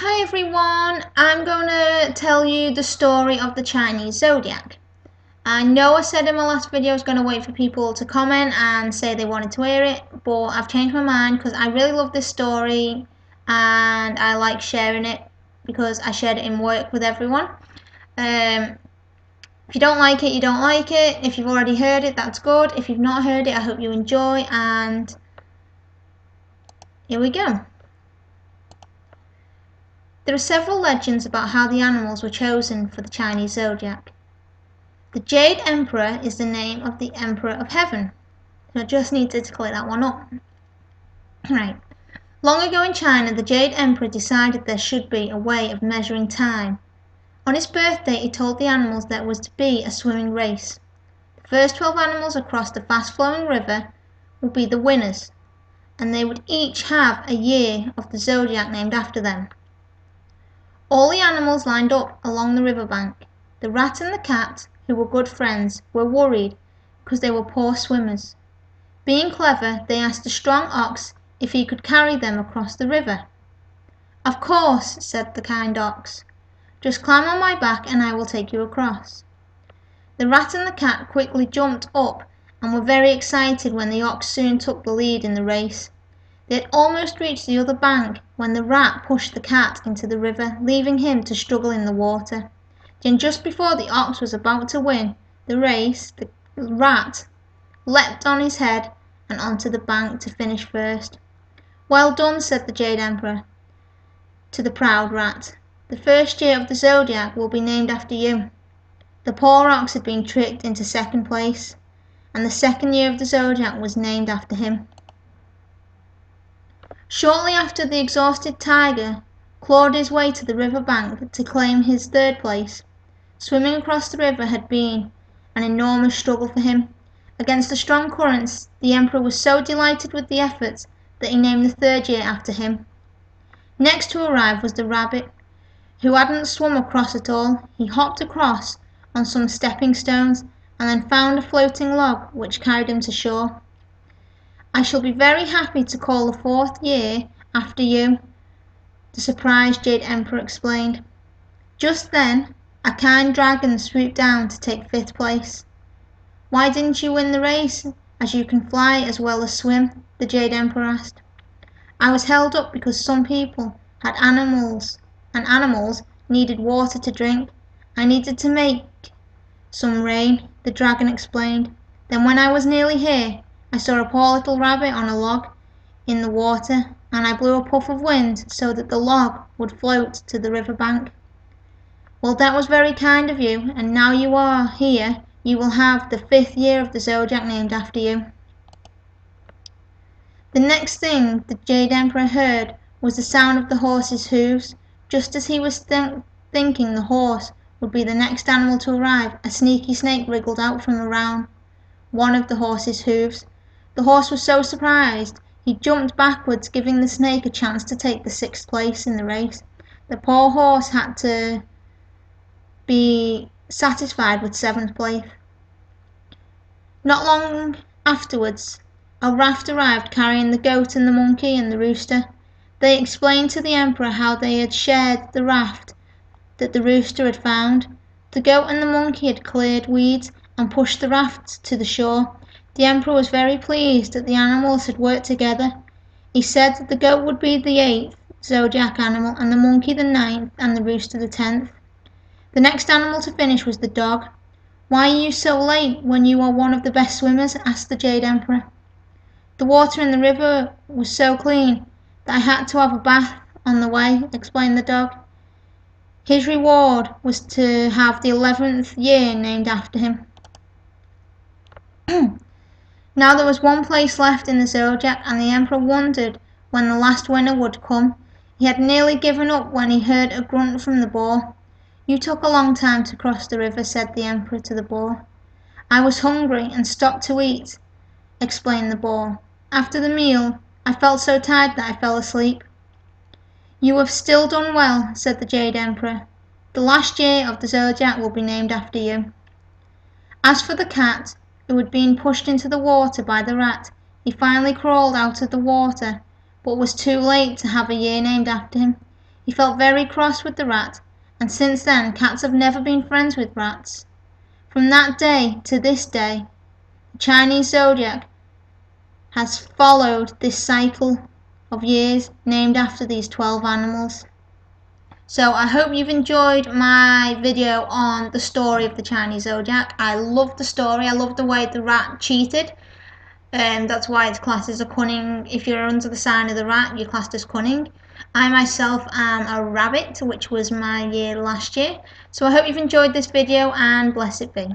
Hi everyone, I'm going to tell you the story of the Chinese Zodiac. I know I said in my last video I was going to wait for people to comment and say they wanted to hear it, but I've changed my mind because I really love this story and I like sharing it because I shared it in work with everyone. If you don't like it, you don't like it. If you've already heard it, that's good. If you've not heard it, I hope you enjoy, and here we go. There are several legends about how the animals were chosen for the Chinese Zodiac. The Jade Emperor is the name of the Emperor of Heaven. So I just needed to clear that one up. Right. Long ago in China, the Jade Emperor decided there should be a way of measuring time. On his birthday, he told the animals there was to be a swimming race. The first 12 animals across the fast-flowing river would be the winners, and they would each have a year of the zodiac named after them. All the animals lined up along the riverbank. The rat and the cat, who were good friends, were worried because they were poor swimmers. Being clever, they asked a strong ox if he could carry them across the river. "Of course," said the kind ox. "Just climb on my back and I will take you across." The rat and the cat quickly jumped up and were very excited when the ox soon took the lead in the race. They had almost reached the other bank when the rat pushed the cat into the river, leaving him to struggle in the water. Then just before the ox was about to win the race, the rat leapt on his head and onto the bank to finish first. "Well done," said the Jade Emperor to the proud rat. "The first year of the zodiac will be named after you." The poor ox had been tricked into second place, and the second year of the zodiac was named after him. Shortly after, the exhausted tiger clawed his way to the river bank to claim his third place. Swimming across the river had been an enormous struggle for him. Against the strong currents, the emperor was so delighted with the efforts that he named the third year after him. Next to arrive was the rabbit, who hadn't swum across at all. He hopped across on some stepping stones and then found a floating log which carried him to shore. "I shall be very happy to call the fourth year after you," the surprised Jade Emperor explained. Just then, a kind dragon swooped down to take fifth place. "Why didn't you win the race, as you can fly as well as swim?" the Jade Emperor asked. "I was held up because some people had animals, and animals needed water to drink. I needed to make some rain," the dragon explained. "Then when I was nearly here, I saw a poor little rabbit on a log in the water, and I blew a puff of wind so that the log would float to the river bank." "Well, that was very kind of you, and now you are here, you will have the fifth year of the zodiac named after you." The next thing the Jade Emperor heard was the sound of the horse's hooves. Just as he was thinking the horse would be the next animal to arrive, a sneaky snake wriggled out from around one of the horse's hooves. The horse was so surprised he jumped backwards, giving the snake a chance to take the sixth place in the race. The poor horse had to be satisfied with seventh place. Not long afterwards, a raft arrived carrying the goat and the monkey and the rooster. They explained to the emperor how they had shared the raft that the rooster had found. The goat and the monkey had cleared weeds and pushed the raft to the shore. The emperor was very pleased that the animals had worked together. He said that the goat would be the 8th zodiac animal, and the monkey the 9th, and the rooster the 10th. The next animal to finish was the dog. "Why are you so late when you are one of the best swimmers?" asked the Jade Emperor. "The water in the river was so clean that I had to have a bath on the way," explained the dog. His reward was to have the 11th year named after him. Now there was one place left in the zodiac, and the emperor wondered when the last winner would come. He had nearly given up when he heard a grunt from the boar. "You took a long time to cross the river," said the emperor to the boar. "I was hungry and stopped to eat," explained the boar. "After the meal, I felt so tired that I fell asleep." "You have still done well," said the Jade Emperor. "The last year of the zodiac will be named after you." As for the cat, who had been pushed into the water by the rat, he finally crawled out of the water, but was too late to have a year named after him. He felt very cross with the rat, and since then cats have never been friends with rats. From that day to this day, the Chinese Zodiac has followed this cycle of years named after these 12 animals. So I hope you've enjoyed my video on the story of the Chinese Zodiac. I love the story. I love the way the rat cheated. That's why it's classed as a cunning. If you're under the sign of the rat, you're classed as cunning. I myself am a rabbit, which was my year last year. So I hope you've enjoyed this video, and bless it be.